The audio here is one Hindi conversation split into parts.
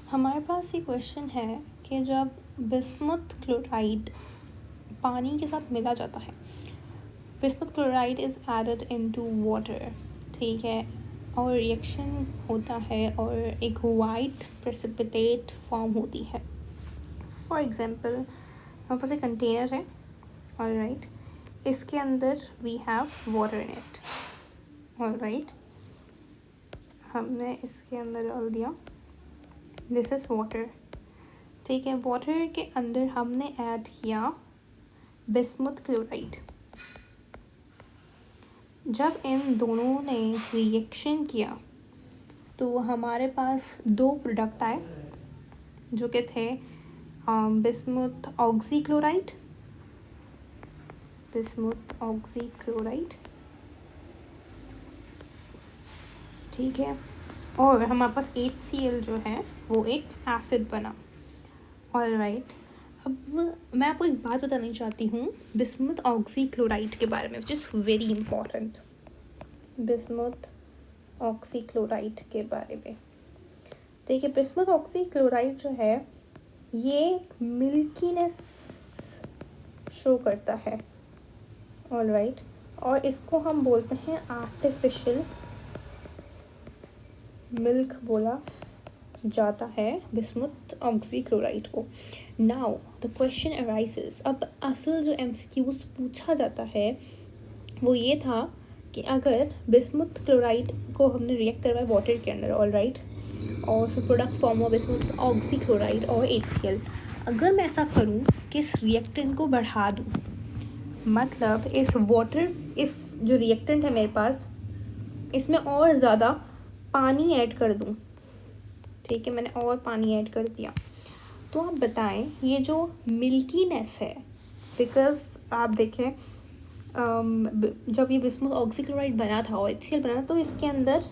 हमारे पास ये क्वेश्चन है कि जब बिस्मुथ क्लोराइड पानी के साथ मिला जाता है, bismuth chloride is added into water, ठीक है, और रिएक्शन होता है और एक वाइट प्रेसिपिटेट फॉर्म होती है। फॉर एग्जांपल हमारे पास एक कंटेनर है, ऑलराइट, इसके अंदर we have water in it, alright, हमने इसके अंदर डाल दिया, दिस इज़ वाटर, ठीक है। वाटर के अंदर हमने ऐड किया बिस्मुथ क्लोराइड। जब इन दोनों ने रिएक्शन किया तो हमारे पास दो प्रोडक्ट आए जो कि थे बिस्मुथ ऑक्सीक्लोराइड, बिस्मुथ ऑक्सीक्लोराइड, ठीक है, और हमारे पास HCl जो है वो एक एसिड बना, ऑलराइट। अब मैं आपको एक बात बतानी चाहती हूँ बिस्मुथ ऑक्सीक्लोराइड के बारे में, which is very important. Bismuth oxychloride के बारे में देखिए, बिस्मुथ ऑक्सीक्लोराइड जो है ये मिल्कीनेस शो करता है, ऑलराइट, और इसको हम बोलते हैं आर्टिफिशियल मिल्क बोला जाता है बिस्मुथ ऑक्सीक्लोराइड को। नाउ द क्वेश्चन अराइजेस, अब असल जो MCQs पूछा जाता है वो ये था कि अगर बिस्मुथ क्लोराइड को हमने रिएक्ट करवाया वाटर के अंदर, ऑलराइट, और उसका प्रोडक्ट फॉर्म हुआ बिस्मुथ ऑक्सीक्लोराइड और HCl, अगर मैं ऐसा करूँ कि इस रिएक्टेंट को बढ़ा दूँ, मतलब इस वाटर, इस जो रिएक्टेंट है मेरे पास, इसमें और ज़्यादा पानी ऐड कर दूँ, ठीक है, मैंने और पानी ऐड कर दिया, तो आप बताएं ये जो मिल्कीनेस है, बिकॉज आप देखें जब ये बिस्मुथ ऑक्सीक्लोराइड बना था और HCl बना था तो इसके अंदर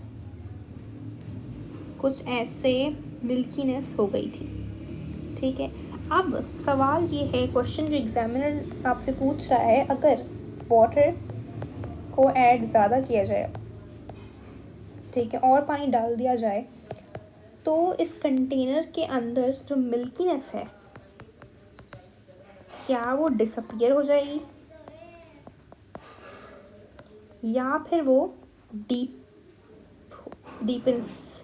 कुछ ऐसे मिल्कीनेस हो गई थी, ठीक है। अब सवाल ये है, क्वेश्चन जो एग्जामिनर आपसे पूछ रहा है, अगर वाटर को ऐड ज़्यादा किया जाए, ठीक है, और पानी डाल दिया जाए, तो इस कंटेनर के अंदर जो मिल्कीनेस है क्या वो डिसअपियर हो जाएगी या फिर वो deepens?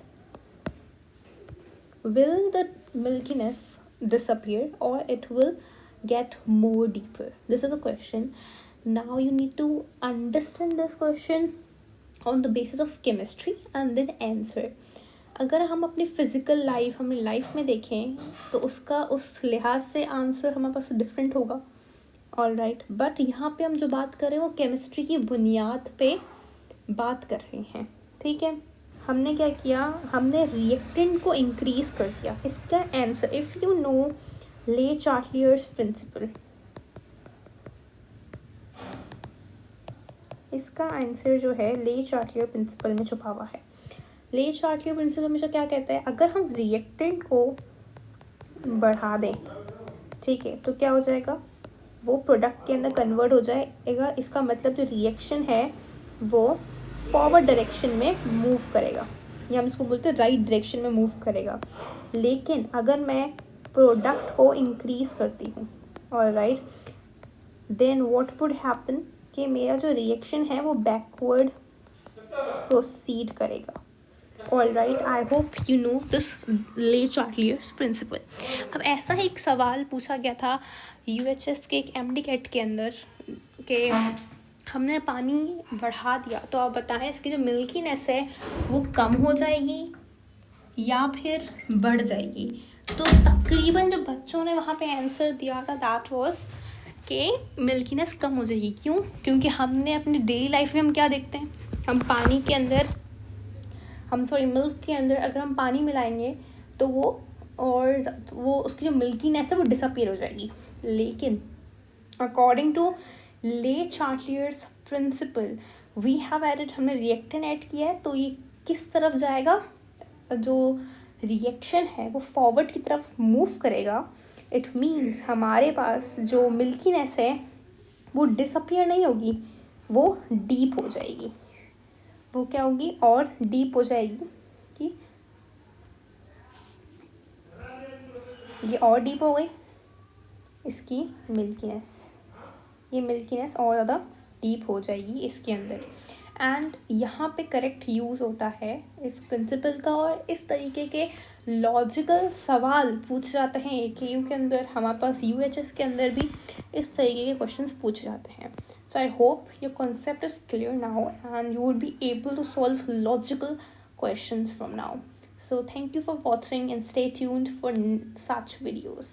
Will the milkiness disappear or it will get more deeper? This is the question. Now you need to understand this question on the basis of chemistry and then answer. अगर हम अपनी फिजिकल लाइफ, अपनी लाइफ में देखें तो उसका उस लिहाज से आंसर हमारे पास डिफरेंट होगा, ऑलराइट, बट यहाँ पे हम जो बात कर रहे हैं वो केमिस्ट्री की बुनियाद पे बात कर रहे हैं, ठीक है। हमने क्या किया, हमने रिएक्टेंट को इंक्रीज कर दिया। इसका आंसर, इफ़ यू नो ले चार्टियर्स प्रिंसिपल, इसका आंसर जो है ले चार्टियर प्रिंसिपल में छुपा हुआ है। ले चार्टियर प्रिंसिपल हमेशा क्या कहता है, अगर हम रिएक्टेंट को बढ़ा दें, ठीक है, तो क्या हो जाएगा, वो प्रोडक्ट के अंदर कन्वर्ट हो जाएगा। इसका मतलब जो रिएक्शन है वो फॉरवर्ड डायरेक्शन में मूव करेगा, या हम इसको बोलते हैं राइट डायरेक्शन में मूव करेगा। लेकिन अगर मैं प्रोडक्ट को इंक्रीज करती हूँ, alright, then what would happen कि मेरा जो रिएक्शन है वो बैकवर्ड प्रोसीड करेगा, alright. I hope you know this le Chatelier's principal. अब ऐसा ही एक सवाल पूछा गया था UHS के एक MD कैट के अंदर कि हमने पानी बढ़ा दिया, तो आप बताएं इसकी जो मिल्कीनेस है वो कम हो जाएगी या फिर बढ़ जाएगी। तो तकरीबन जो बच्चों ने वहाँ पे आंसर दिया था दैट वाज कि मिल्कीनेस कम हो जाएगी। क्यों? क्योंकि हमने अपनी डेली लाइफ में हम क्या देखते हैं, हम पानी के अंदर, मिल्क के अंदर अगर हम पानी मिलाएंगे तो वो उसकी जो मिल्कीनेस है वो डिसअपियर हो जाएगी। लेकिन अकॉर्डिंग टू ले Chatelier's principal we have added, हमने रिएक्टेंट ऐड किया है, तो ये किस तरफ जाएगा, जो रिएक्शन है वो फॉरवर्ड की तरफ मूव करेगा। इट मीन्स हमारे पास जो मिल्कीनेस है वो डिसअपियर नहीं होगी, वो डीप हो जाएगी। वो क्या होगी, और डीप हो जाएगी कि ये और डीप हो गई इसकी मिल्कीनेस, ये मिल्कीनेस और ज़्यादा डीप हो जाएगी इसके अंदर। एंड यहाँ पे करेक्ट यूज़ होता है इस प्रिंसिपल का, और इस तरीके के लॉजिकल सवाल पूछ जाते हैं AKU के अंदर, हमारे पास UHS के अंदर भी इस तरीके के क्वेश्चंस पूछ जाते हैं। So I hope your concept is clear now and you would be able to solve logical questions from now. So thank you for watching and stay tuned for such videos.